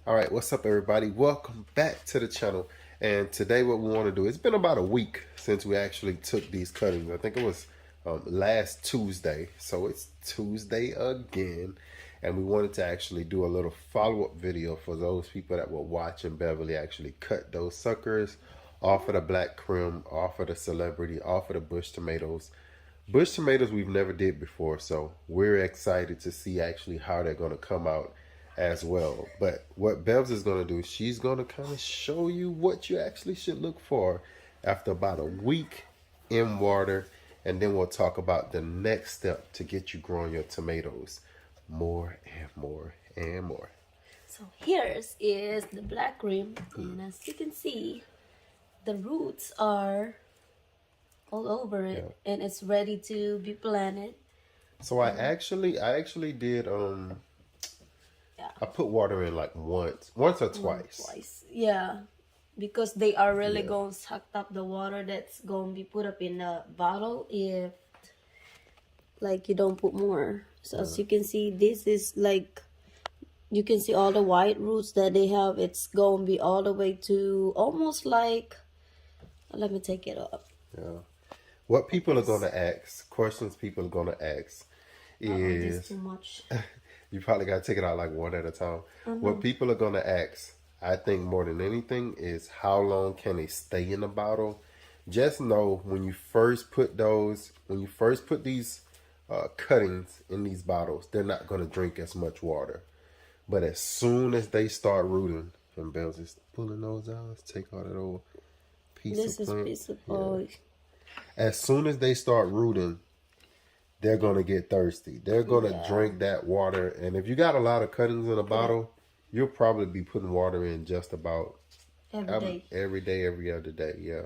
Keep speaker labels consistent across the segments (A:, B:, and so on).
A: All right, what's up, everybody? Welcome back to the channel. And today, what we want to do, it's been about a week since we actually took these cuttings. I think it was last Tuesday. So it's Tuesday again. And we wanted to actually do a little follow-up video for those people that were watching Beverly actually cut those suckers off of the black creme, off of the celebrity, off of the bush tomatoes. Bush tomatoes we've never did before, so we're excited to see actually how they're going to come out as well. But what Bevs is going to do, she's going to kind of show you what you actually should look for after about a week in water, and then we'll talk about the next step to get you growing your tomatoes more and more and more.
B: So here's is the black cream, and as you can see, the roots are all over it, and it's ready to be planted.
A: So I actually did I put water in like once or twice.
B: Yeah, because they are really going to suck up the water that's going to be put up in the bottle if like you don't put more. So as you can see, this is like, you can see all the white roots that they have. It's going to be all the way to almost like, let me take it up.
A: Yeah. What people are going to ask, questions people are going to ask is,
B: This too much.
A: you probably got to take it out like one at a time. What people are going to ask, I think more than anything, is how long can they stay in the bottle? Just know when you first put these cuttings in these bottles, they're not going to drink as much water. But as soon as they start rooting, and Bells is pulling those out, let's take all that old piece of plant.
B: Piece of oil.
A: As soon as they start rooting, they're going to get thirsty. They're going to drink that water. And if you got a lot of cuttings in a bottle, you'll probably be putting water in just about every day, every other day. Yeah.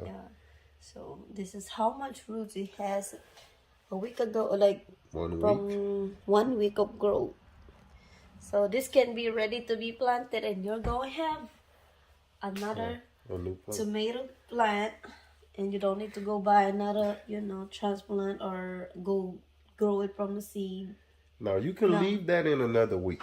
B: So this is how much roots it has a week ago, like
A: 1
B: from
A: week.
B: 1 week of growth. So this can be ready to be planted, and you're going to have another
A: A new plant.
B: tomato plant, and you don't need to go buy another, transplant or go grow it from the seed.
A: Now, you can leave that in another week.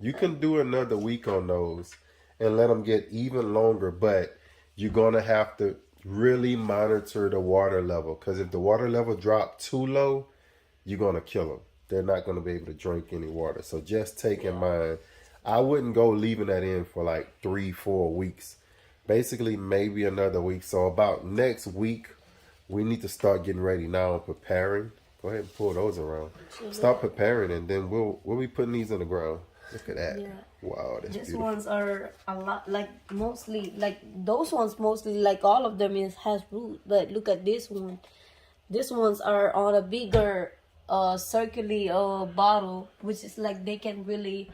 A: You can do another week on those and let them get even longer, but you're going to have to really monitor the water level, because if the water level drops too low, you're going to kill them. They're not going to be able to drink any water. So just take in mind, I wouldn't go leaving that in for like 3-4 weeks. Basically, maybe another week. So about next week, we need to start getting ready now and preparing. Go ahead and pull those around. Start preparing, and then we'll be putting these in the ground. Look at that.
B: Yeah.
A: Wow, that's
B: These
A: beautiful.
B: ones are a lot, like mostly, like those ones mostly, like all of them has root. But look at this one. These ones are on a bigger circular bottle, which is like they can really,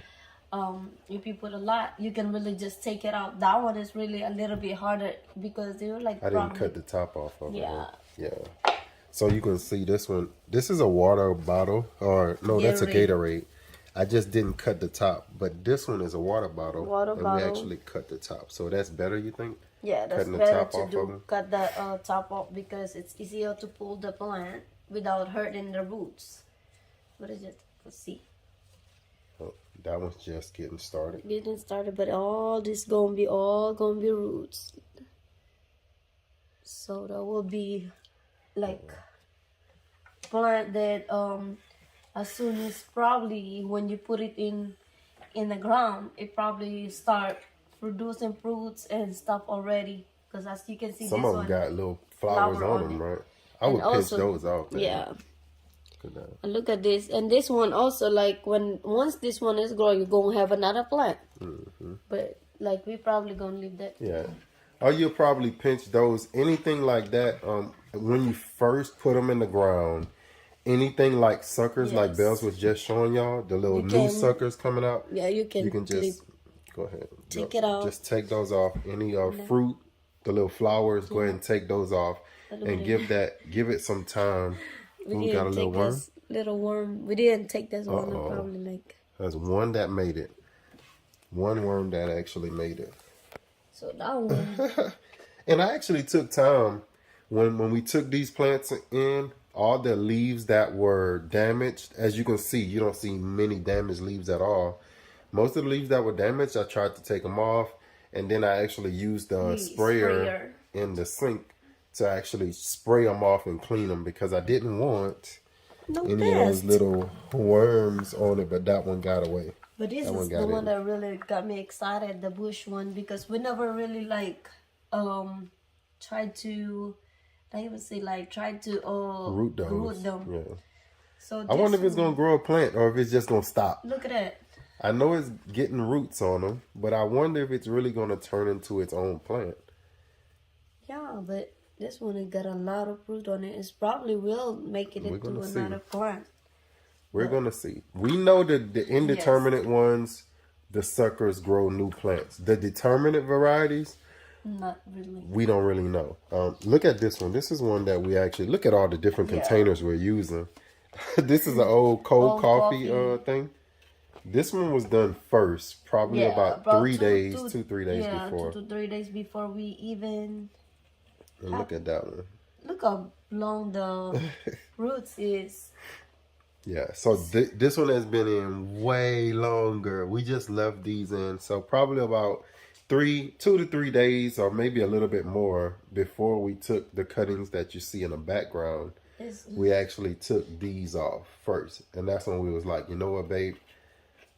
B: if you put a lot, you can really just take it out. That one is really a little bit harder because they're like,
A: I didn't cut the top off of it.
B: Yeah.
A: Yeah. So you can see this one. This is a water bottle, or no, that's a Gatorade. I just didn't cut the top, but this one is a water bottle. And we actually cut the top. So that's better, you think?
B: Yeah, that's
A: Cutting the
B: better
A: top
B: to
A: off
B: do.
A: of them?
B: Cut the top off because it's easier to pull the plant without hurting the roots. What is it? Let's see.
A: Oh, that one's just getting started.
B: Getting started, but all this gonna be roots. So that will be like plant that as soon as probably when you put it in the ground, it probably start producing fruits and stuff already. Because as you can see,
A: Some
B: this
A: of them
B: one
A: got little flowers on them, right? I would pinch those off.
B: Yeah. And look at this, and this one also, like once this one is growing, you're gonna have another plant. But like we probably gonna leave that.
A: Yeah. Or you'll probably pinch those. Anything like that, when you first put them in the ground, anything like suckers, like Bells was just showing y'all, the little new suckers coming out.
B: Yeah, you can
A: just go ahead.
B: Take it out.
A: Just take those off. Any fruit, the little flowers, go ahead and take those off, and give it some time.
B: We
A: got a little worm.
B: This little worm. We didn't take this one. Probably like.
A: There's one that made it. One worm that actually made it.
B: So that one.
A: And I actually took time when we took these plants in. All the leaves that were damaged, as you can see, you don't see many damaged leaves at all. Most of the leaves that were damaged, I tried to take them off, and then I actually used the sprayer in the sink to actually spray them off and clean them because I didn't want any of those little worms on it, but that one got away.
B: But this is the one that really got me excited, the bush one, because we never really like tried to, I even say like tried to
A: root
B: them.
A: Yeah.
B: So
A: I wonder if it's gonna grow a plant or if it's just gonna stop.
B: Look at that.
A: I know it's getting roots on them, but I wonder if it's really gonna turn into its own plant.
B: Yeah, but this one has got a lot of fruit on it. It probably will make it into another plant.
A: We're gonna see. We know that the indeterminate ones, the suckers grow new plants. The determinate varieties,
B: not really.
A: We don't really know. Look at this one. This is one that we actually look at all the different containers we're using. This is an old cold coffee thing. This one was done first, probably about 3 days, 2-3 days before.
B: 2 to 3 days before we even.
A: And look at that one.
B: Look how long the roots is.
A: Yeah, so this one has been in way longer. We just left these in, so probably about 2 to 3 days, or maybe a little bit more, before we took the cuttings that you see in the background. We actually took these off first, and that's when we was like, you know what, babe,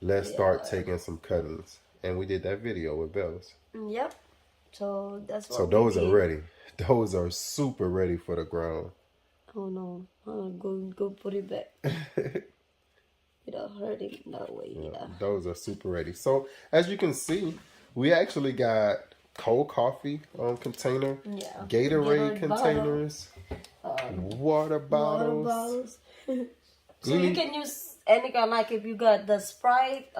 A: let's start taking some cuttings, and we did that video with Bells.
B: Yep. So that's what.
A: So those are ready. Those are super ready for the ground.
B: Oh no! I'll go put it back. Without hurting that way. Yeah.
A: Those are super ready. So as you can see, we actually got cold coffee container, Gatorade containers, water bottles.
B: So you can use any kind, like if you got the Sprite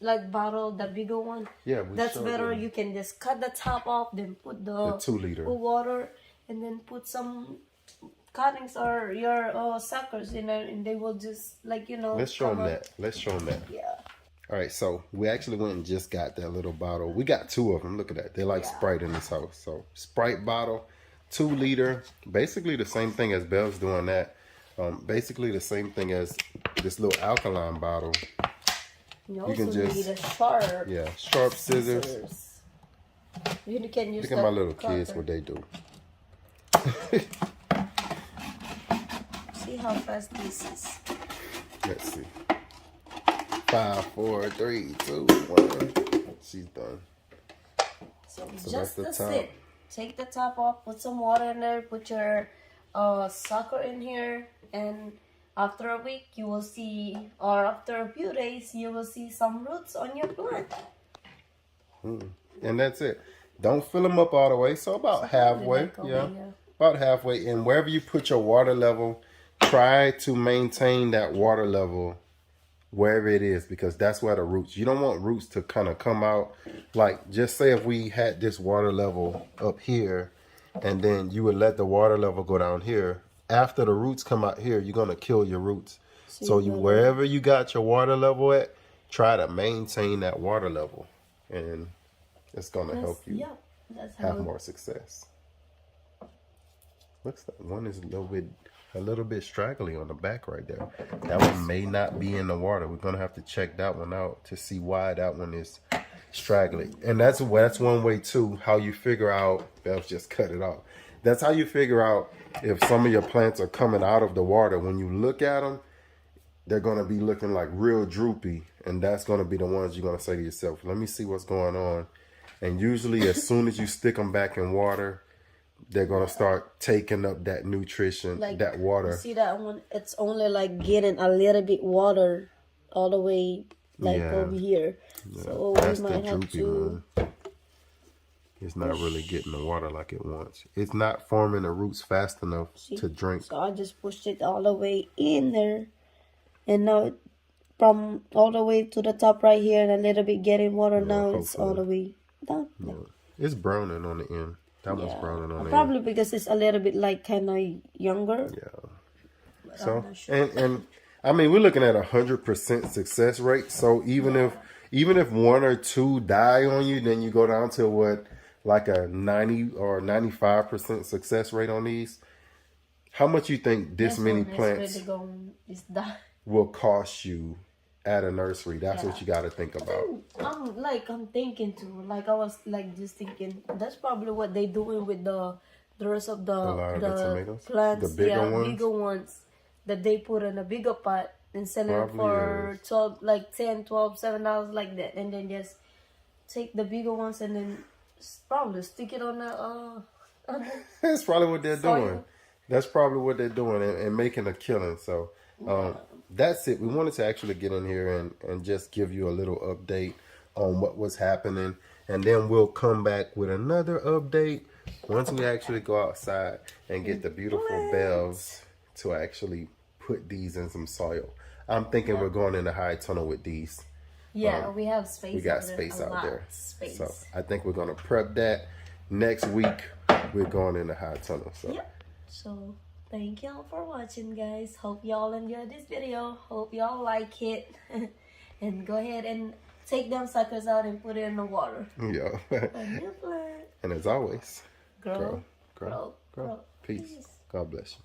B: like bottle, the bigger one.
A: Yeah,
B: that's better. You can just cut the top off, then put the
A: 2-liter
B: water, and then put some cuttings or your suckers in it, and they will just
A: Let's show them that. Let's show them that.
B: Yeah.
A: All right, so we actually went and just got that little bottle. We got 2 of them. Look at that. They like Sprite in this house. So Sprite bottle, 2-liter, basically the same thing as Belle's doing that. Basically the same thing as this little alkaline bottle.
B: You can just need a sharp.
A: Yeah, sharp scissors.
B: You can use.
A: Look at my little kids, what they do.
B: See how fast this is.
A: Let's see. 5, 4, 3, 2, 1. She's done.
B: So just that's it. Take the top off. Put some water in there. Put your sucker in here, and after a week you will see, or after a few days you will see some roots on your plant.
A: And that's it. Don't fill them up all the way. So about halfway. About halfway. And wherever you put your water level, try to maintain that water level wherever it is, because that's where the roots, you don't want roots to kind of come out. Like, just say if we had this water level up here, and then you would let the water level go down here. After the roots come out here, you're going to kill your roots. So wherever you got your water level at, try to maintain that water level. And it's going to help you have more success. Looks like one is a little bit straggly on the back right there. That one may not be in the water. We're going to have to check that one out to see why that one is straggly. And that's one way too, how you figure out, Belle's just cut it off. That's how you figure out if some of your plants are coming out of the water. When you look at them, they're going to be looking like real droopy. And that's going to be the ones you're going to say to yourself, let me see what's going on. And usually as soon as you stick them back in water, they're going to start taking up that nutrition, that water.
B: You see that one? It's only like getting a little bit water all the way over here.
A: Yeah,
B: so
A: that's
B: we might
A: the
B: have
A: droopy
B: to...
A: one. It's not really getting the water like it wants. It's not forming the roots fast enough to drink.
B: So I just pushed it all the way in there. And now from all the way to the top right here and a little bit getting water, now it's all the way done.
A: Yeah. It's browning on the end. That one's browning on the end.
B: Probably because it's a little bit like kind of younger.
A: Yeah. But so, and I mean, we're looking at 100% success rate. So even if 1 or 2 die on you, then you go down to what, like a 90 or 95% success rate on these. How much you think this many plants will cost you at a nursery. That's
B: Yeah.
A: what you got to think about.
B: I'm thinking too. Like I was like just thinking that's probably what they doing with the rest of
A: A lot of the tomatoes,
B: plants.
A: the bigger ones.
B: Bigger ones that they put in a bigger pot and sell it
A: Probably
B: for
A: is.
B: 12, like 10, 12, $7 like that, and then just take the bigger ones and then probably stick it on the
A: That's probably what they're
B: soil.
A: doing. That's probably what they're doing and making a killing. So that's it. We wanted to actually get in here and just give you a little update on what was happening. And then we'll come back with another update once we actually go outside and get the beautiful bells to actually put these in some soil. I'm thinking we're going in the high tunnel with these.
B: Yeah, we have space.
A: We got
B: out there,
A: space
B: a
A: out
B: lot
A: there.
B: Space.
A: So I think we're going to prep that. Next week, we're going in the high tunnel. So.
B: Yep. So thank y'all for watching, guys. Hope y'all enjoyed this video. Hope y'all like it. And go ahead and take them suckers out and put it in the water.
A: Yeah.
B: A new plant.
A: And as always,
B: Grow.
A: grow. Peace. God bless you.